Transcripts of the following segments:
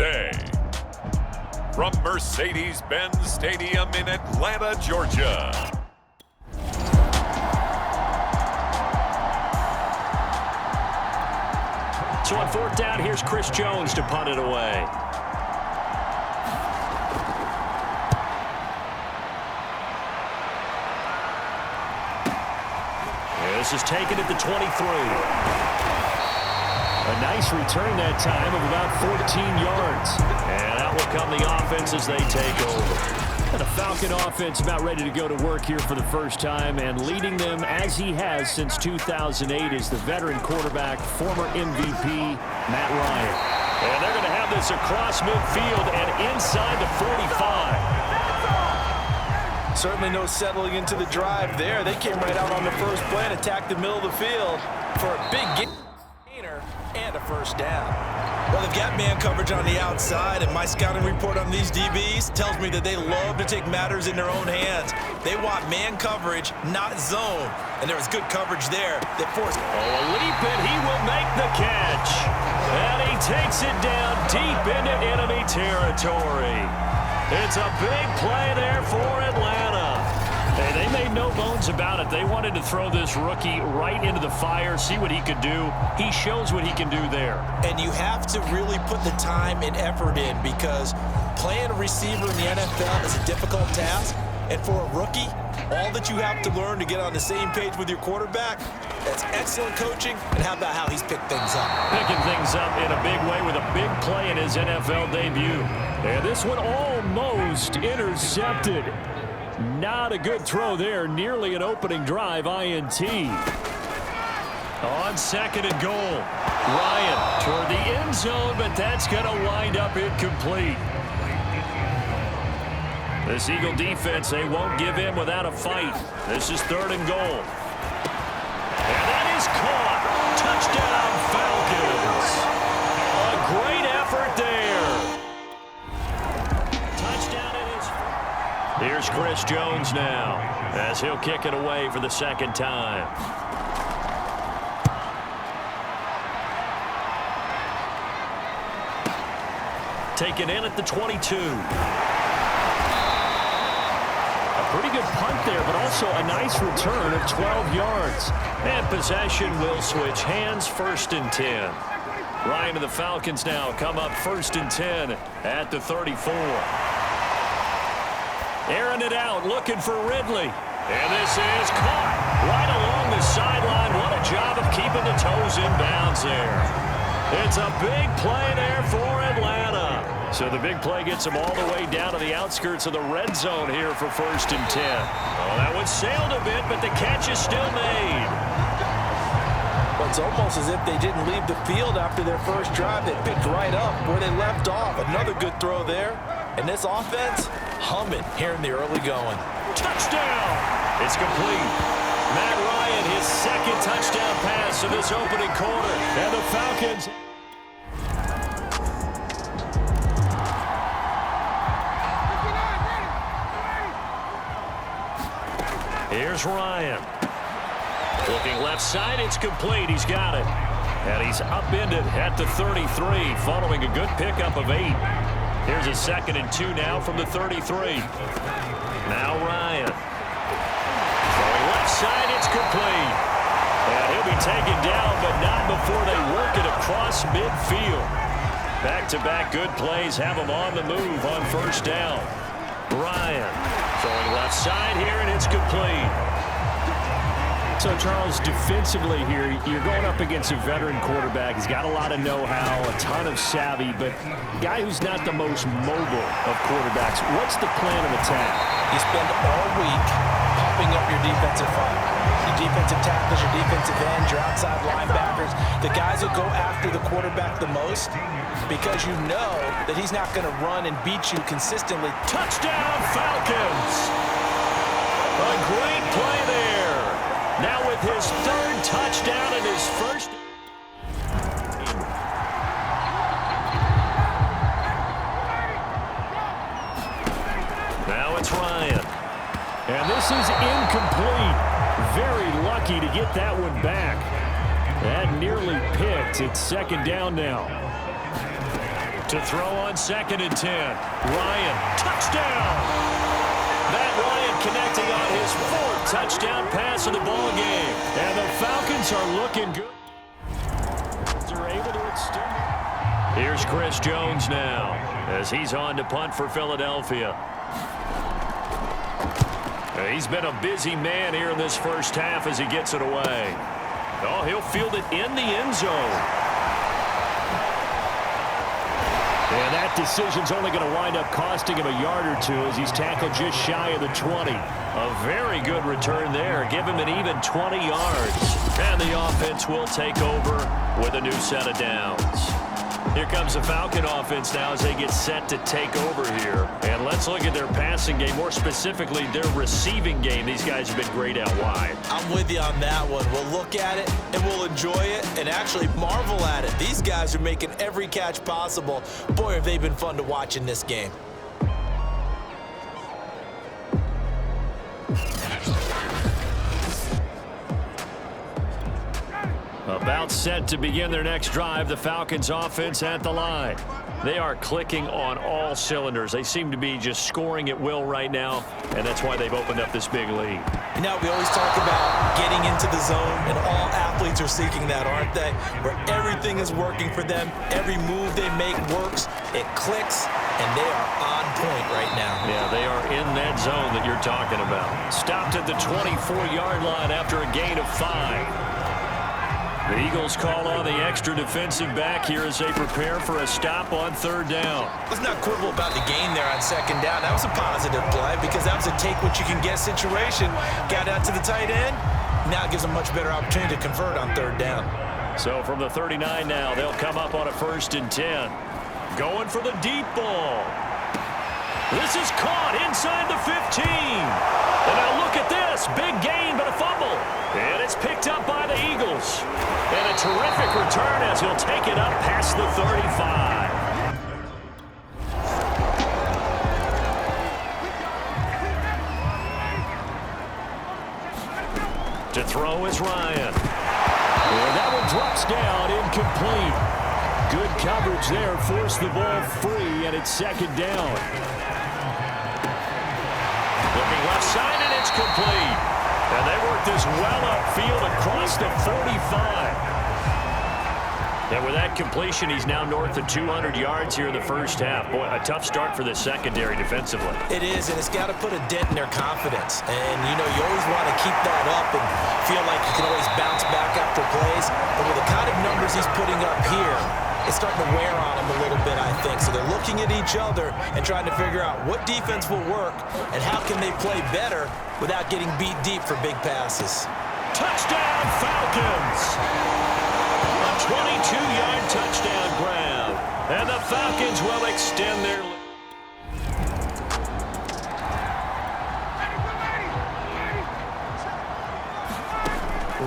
Thursday. From Mercedes-Benz Stadium in Atlanta, Georgia. So on fourth down, here's Chris Jones to punt it away. This is taken at the 23. A nice return that time of about 14 yards. And out will come the offense as they take over. And a Falcon offense about ready to go to work here for the first time, and leading them as he has since 2008 is the veteran quarterback, former MVP, Matt Ryan. And they're going to have this across midfield and inside the 45. Certainly no settling into the drive there. They came right out on the first play and attacked the middle of the field for a big gainer and a first down. Well, they've got man coverage on the outside, and my scouting report on these DBs tells me that they love to take matters in their own hands. They want man coverage, not zone. And there was good coverage there that forced... Oh, a leap, and he will make the catch. And he takes it down deep into enemy territory. It's a big play there for Atlanta. Hey, they made no bones about it. They wanted to throw this rookie right into the fire, see what he could do. He shows what he can do there. And you have to really put the time and effort in, because playing a receiver in the NFL is a difficult task. And for a rookie, all that you have to learn to get on the same page with your quarterback, that's excellent coaching. And how about how he's picked things up? Picking things up in a big way with a big play in his NFL debut. And this one almost intercepted. Not a good throw there. Nearly an opening drive INT. On second and goal. Ryan toward the end zone, but that's going to wind up incomplete. This Eagle defense, they won't give in without a fight. This is third and goal. And that is caught. Touchdown, Falcons. A great effort there. Touchdown it is. Here's Chris Jones now, as he'll kick it away for the second time. Taken in at the 22. Pretty good punt there, but also a nice return of 12 yards. And possession will switch hands, first and 10. Ryan and the Falcons now come up first and 10 at the 34. Airing it out, looking for Ridley. And this is caught right along the sideline. What a job of keeping the toes in bounds there. It's a big play there for Atlanta. So the big play gets them all the way down to the outskirts of the red zone here for first and 10. Oh, that one sailed a bit, but the catch is still made. Well, it's almost as if they didn't leave the field after their first drive. They picked right up where they left off. Another good throw there. And this offense, humming here in the early going. Touchdown! It's complete. Matt Ryan, his second touchdown pass of this opening quarter. And the Falcons... Here's Ryan. Looking left side, it's complete. He's got it. And he's upended at the 33, following a good pickup of 8. Here's a second and 2 now from the 33. Now Ryan. Throwing left side, it's complete. And he'll be taken down, but not before they work it across midfield. Back-to-back good plays have him on the move on first down. Ryan throwing left side here, and it's complete. So, Charles, defensively here, you're going up against a veteran quarterback. He's got a lot of know-how, a ton of savvy, but a guy who's not the most mobile of quarterbacks. What's the plan of attack? You spend all week pumping up your defensive front. Your defensive tackles, your defensive ends, your outside linebackers, the guys who go after the quarterback the most, because you know that he's not going to run and beat you consistently. Touchdown, Falcons! A great play there. Now with his third touchdown and his first... Now it's Ryan. And this is incomplete. Very lucky to get that one back. That nearly picked. It's second down now. To throw on 2nd and 10. Ryan, touchdown! Matt Ryan connecting on his 4th touchdown pass of the ball game. And the Falcons are looking good. They're able to extend. Here's Chris Jones now as he's on to punt for Philadelphia. He's been a busy man here in this first half as he gets it away. Oh, he'll field it in the end zone. And that decision's only going to wind up costing him a yard or two as he's tackled just shy of the 20. A very good return there. Give him an even 20 yards. And the offense will take over with a new set of downs. Here comes the Falcon offense now as they get set to take over here. And let's look at their passing game, more specifically their receiving game. These guys have been great out wide. I'm with you on that one. We'll look at it and we'll enjoy it and actually marvel at it. These guys are making every catch possible. Boy, have they been fun to watch in this game. About set to begin their next drive, the Falcons offense at the line. They are clicking on all cylinders. They seem to be just scoring at will right now, and that's why they've opened up this big lead. You know, we always talk about getting into the zone, and all athletes are seeking that, aren't they? Where everything is working for them, every move they make works, it clicks, and they are on point right now. Yeah, they are in that zone that you're talking about. Stopped at the 24-yard line after a gain of 5. The Eagles call on the extra defensive back here as they prepare for a stop on 3rd down. Let's not quibble about the gain there on 2nd down. That was a positive play because that was a take-what-you-can-get situation. Got out to the tight end. Now it gives them a much better opportunity to convert on 3rd down. So from the 39 now, they'll come up on a 1st and 10. Going for the deep ball. This is caught inside the 15. And now look at this. Big gain, but a fumble. And it's picked up by the Eagles. And a terrific return as he'll take it up past the 35. To throw is Ryan. And that one drops down, incomplete. Good coverage there, forced the ball free, and it's 2nd down. Looking left side, and it's complete. And they work this well upfield across the 45. And with that completion, he's now north of 200 yards here in the first half. Boy, a tough start for the secondary defensively. It is, and it's got to put a dent in their confidence. And, you know, you always want to keep that up and feel like you can always bounce back after plays. But with the kind of numbers he's putting up here, it's starting to wear on them a little bit, I think. So they're looking at each other and trying to figure out what defense will work and how can they play better without getting beat deep for big passes. Touchdown, Falcons! A 22-yard touchdown grab. And the Falcons will extend their lead.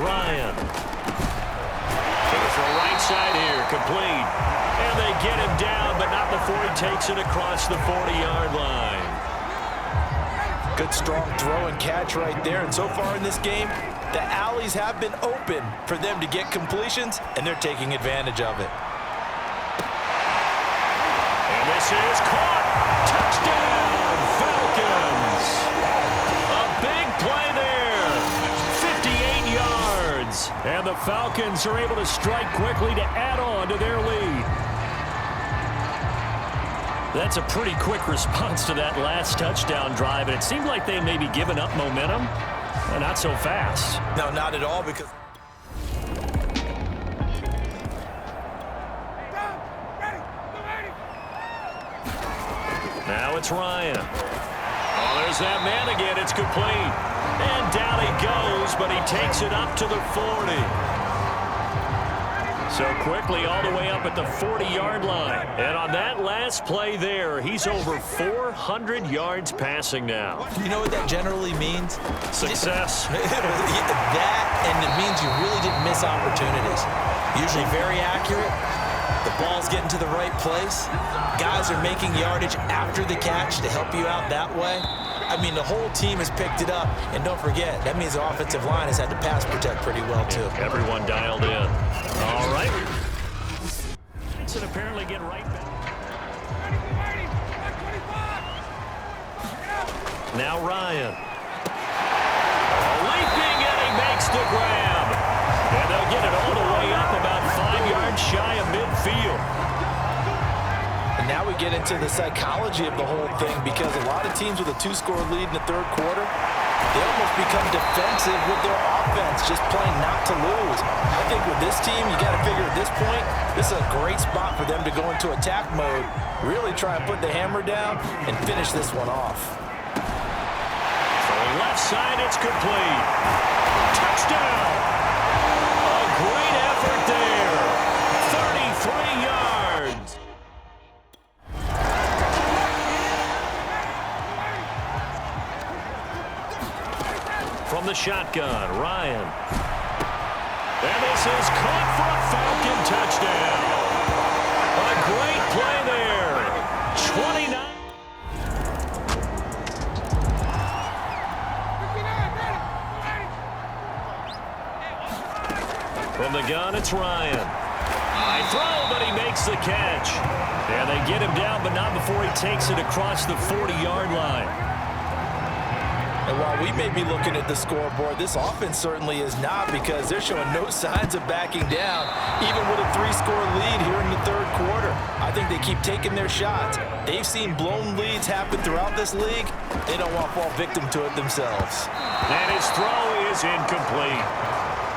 Ryan. From right side here, complete. And they get him down, but not before he takes it across the 40-yard line. Good, strong throw and catch right there. And so far in this game, the alleys have been open for them to get completions, and they're taking advantage of it. And this is caught. Touchdown, Falcons. A big play there. 58 yards. And the Falcons are able to strike quickly to add on to their lead. That's a pretty quick response to that last touchdown drive, and it seemed like they may be giving up momentum. Well, not so fast. No, not at all, because now it's Ryan. Oh, there's that man again. It's complete. And down he goes, but he takes it up to the 40. So quickly all the way up at the 40-yard line. And on that last play there, he's over 400 yards passing now. You know what that generally means? Success. That, and it means you really didn't miss opportunities. Usually very accurate. The ball's getting to the right place. Guys are making yardage after the catch to help you out that way. I mean, the whole team has picked it up. And don't forget, that means the offensive line has had to pass protect pretty well, too. Everyone dialed in. All right. And apparently get right back. Now Ryan. Leaping, and he makes the grab. And they'll get it all the way up about 5 yards shy of midfield. And now we get into the psychology of the whole thing, because a lot of teams with a 2-score lead in the third quarter, they almost become defensive with their offense, just playing not to lose. I think with this team, you got to figure at this point, this is a great spot for them to go into attack mode, really try and put the hammer down and finish this one off. Throwing left side, it's complete. Touchdown! A great effort there. 33 yards. From the shotgun, Ryan. And this is caught for a Falcon touchdown. A great play there. 29. From the gun, it's Ryan. High throw, but he makes the catch. And they get him down, but not before he takes it across the 40-yard line. And while we may be looking at the scoreboard, this offense certainly is not, because they're showing no signs of backing down, even with a 3-score lead here in the third quarter. I think they keep taking their shots. They've seen blown leads happen throughout this league. They don't want to fall victim to it themselves. And his throw is incomplete.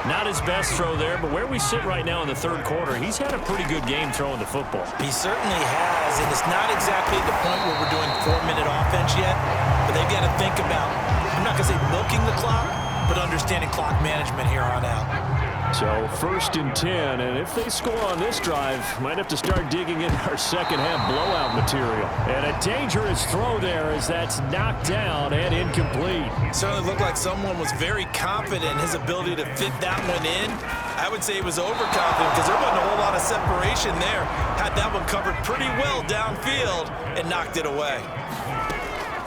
Not his best throw there, but where we sit right now in the third quarter, he's had a pretty good game throwing the football. He certainly has, and it's not exactly the point where we're doing 4-minute offense yet, but they've got to think about, I'm not going to say milking the clock, but understanding clock management here on out. So 1st and 10, and if they score on this drive, might have to start digging in our second-half blowout material. And a dangerous throw there as that's knocked down and incomplete. Certainly looked like someone was very confident in his ability to fit that one in. I would say he was overconfident, because there wasn't a whole lot of separation there. Had that one covered pretty well downfield and knocked it away.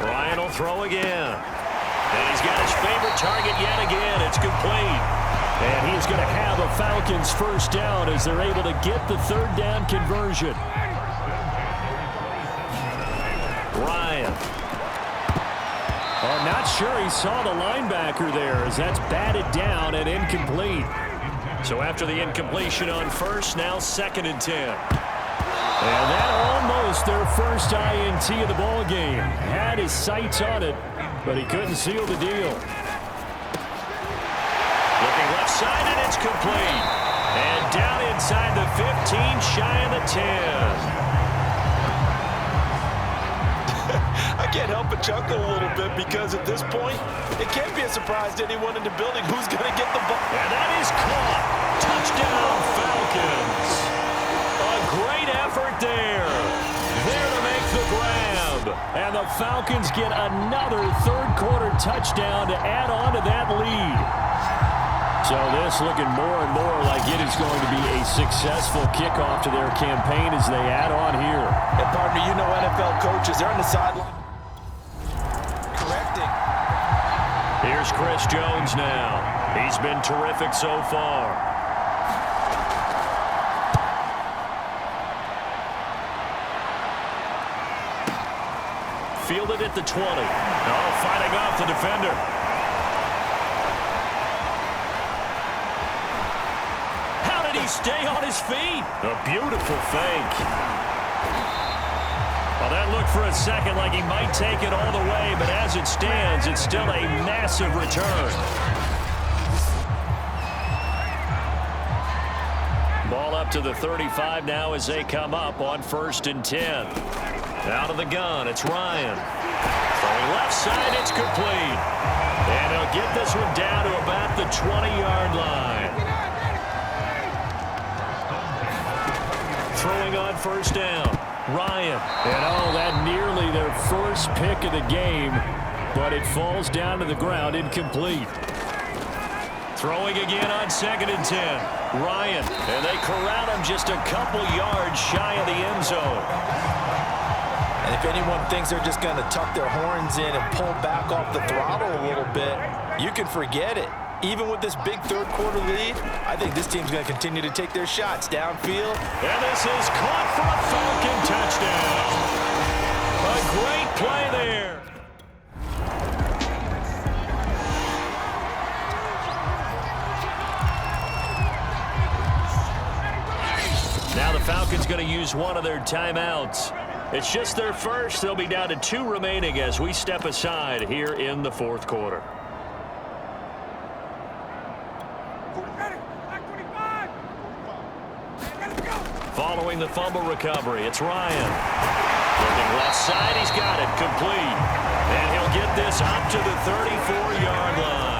Ryan will throw again. And he's got his favorite target yet again. It's complete. And he's going to have a Falcons first down as they're able to get the third down conversion. Ryan. I'm not sure he saw the linebacker there, as that's batted down and incomplete. So after the incompletion on first, now 2nd and 10. And that almost their first INT of the ball game. Had his sights on it, but he couldn't seal the deal. Looking left side, and it's complete. And down inside the 15, shy of the 10. I can't help but chuckle a little bit, because at this point, it can't be a surprise to anyone in the building who's going to get the ball. And that is caught. Touchdown, Falcons. A great effort there. There to make the grab. And the Falcons get another third-quarter touchdown to add on to that lead. So this looking more and more like it is going to be a successful kickoff to their campaign as they add on here. And pardon me, you know NFL coaches, they're on the sideline correcting. Here's Chris Jones now. He's been terrific so far. Fielded at the 20. Oh, fighting off the defender. He stay on his feet. A beautiful fake. Well, that looked for a second like he might take it all the way, but as it stands, it's still a massive return. Ball up to the 35 now as they come up on 1st and 10. Out of the gun, it's Ryan. Throwing left side, it's complete. And he'll get this one down to about the 20-yard line. Throwing on first down, Ryan. And oh, that nearly their first pick of the game, but it falls down to the ground, incomplete. Throwing again on 2nd and 10, Ryan. And they corral him just a couple yards shy of the end zone. And if anyone thinks they're just going to tuck their horns in and pull back off the throttle a little bit, you can forget it. Even with this big third-quarter lead, I think this team's going to continue to take their shots downfield. And this is caught for a Falcon touchdown. A great play there. Now the Falcons going to use one of their timeouts. It's just their first. They'll be down to 2 remaining as we step aside here in the fourth quarter. Following the fumble recovery, it's Ryan. Looking left side, he's got it, complete. And he'll get this up to the 34-yard line.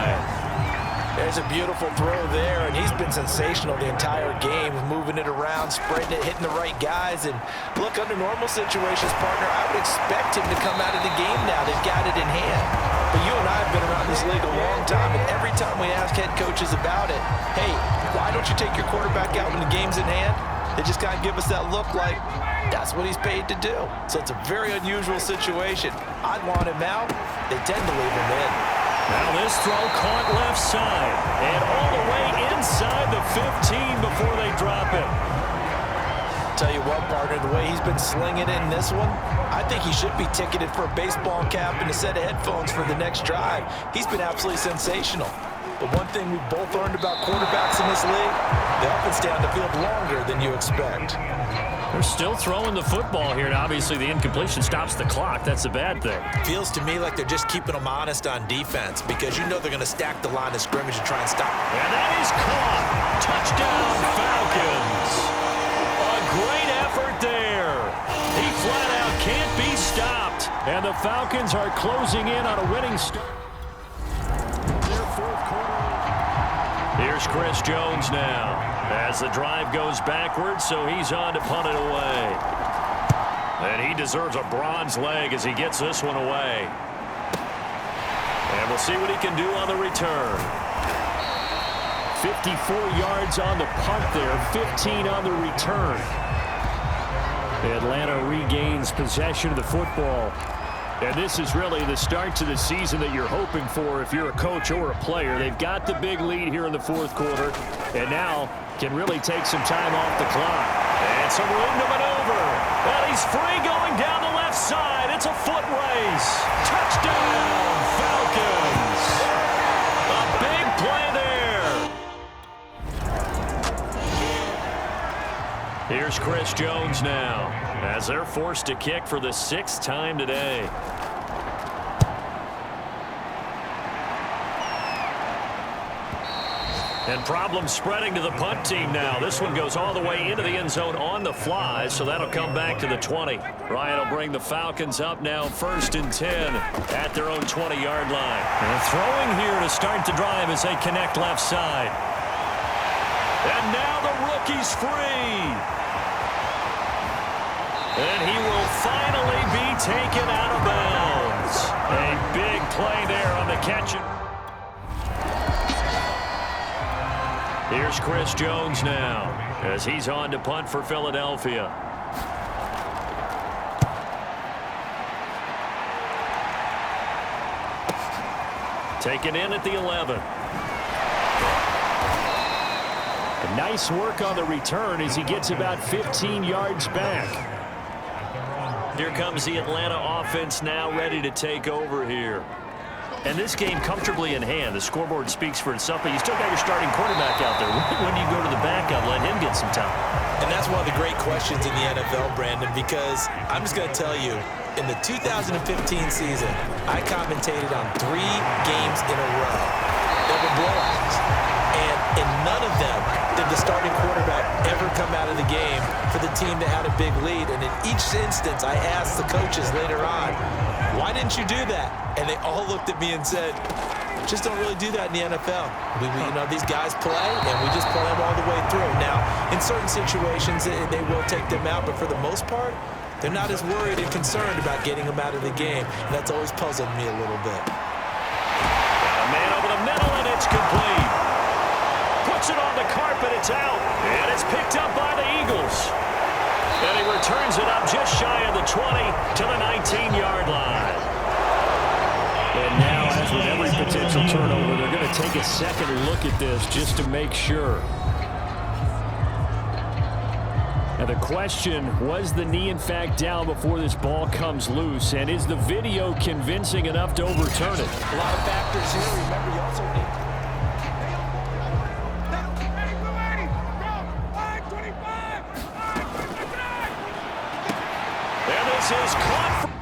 There's a beautiful throw there, and he's been sensational the entire game, moving it around, spreading it, hitting the right guys. And look, under normal situations, partner, I would expect him to come out of the game now. They've got it in hand. But you and I have been around this league a long time, and every time we ask head coaches about it, hey, why don't you take your quarterback out when the game's in hand? They just kind of give us that look like that's what he's paid to do. So it's a very unusual situation. I'd want him out. They tend to leave him in. Now this throw caught left side and all the way inside the 15 before they drop it. Tell you what, partner, the way he's been slinging in this one, I think he should be ticketed for a baseball cap and a set of headphones for the next drive. He's been absolutely sensational. But one thing we've both learned about quarterbacks in this league, they often stay on the field longer than you expect. They're still throwing the football here, and obviously the incompletion stops the clock. That's a bad thing. Feels to me like they're just keeping them honest on defense because you know they're going to stack the line of scrimmage and try and stop. And that is caught. Touchdown, Falcons. A great effort there. He flat out can't be stopped. And the Falcons are closing in on a winning start. Their fourth quarter. Here's Chris Jones now. As the drive goes backwards, so he's on to punt it away. And he deserves a bronze leg as he gets this one away. And we'll see what he can do on the return. 54 yards on the punt there, 15 on the return. Atlanta regains possession of the football. And this is really the start to the season that you're hoping for if you're a coach or a player. They've got the big lead here in the fourth quarter, and now can really take some time off the clock. And some room to maneuver. And he's free going down the left side. It's a foot race. Touchdown, Falcons. A big play there. Here's Chris Jones now as they're forced to kick for the 6th time today. And problems spreading to the punt team now. This one goes all the way into the end zone on the fly, so that'll come back to the 20. Ryan will bring the Falcons up now 1st and 10 at their own 20-yard line. And throwing here to start the drive as they connect left side. And now the rookie's free. And he will finally be taken out of bounds. A big play there on the catch. Here's Chris Jones now as he's on to punt for Philadelphia. Taken in at the 11. Nice work on the return as he gets about 15 yards back. Here comes the Atlanta offense now ready to take over here. And this game comfortably in hand. The scoreboard speaks for itself, but you still got your starting quarterback out there. When do you go to the backup, let him get some time? And that's one of the great questions in the NFL, Brandon, because I'm just going to tell you, in the 2015 season, I commentated on 3 games in a row that were blowouts. And in none of them did the starting quarterback ever come out of the game for the team that had a big lead. And in each instance, I asked the coaches later on, why didn't you do that? And they all looked at me and said, just don't really do that in the NFL. You know, these guys play, and we just play them all the way through. Now, in certain situations, they will take them out, but for the most part, they're not as worried and concerned about getting them out of the game. And that's always puzzled me a little bit. A man over the middle, and it's complete. Puts it on the carpet, it's out, and it's picked up by the Eagles. And he returns it up just shy of the 20 to the 19-yard line. And now, as with every potential turnover, they're going to take a second look at this just to make sure. And the question, was the knee in fact down before this ball comes loose? And is the video convincing enough to overturn it? A lot of factors here. Remember, you also need... This is caught.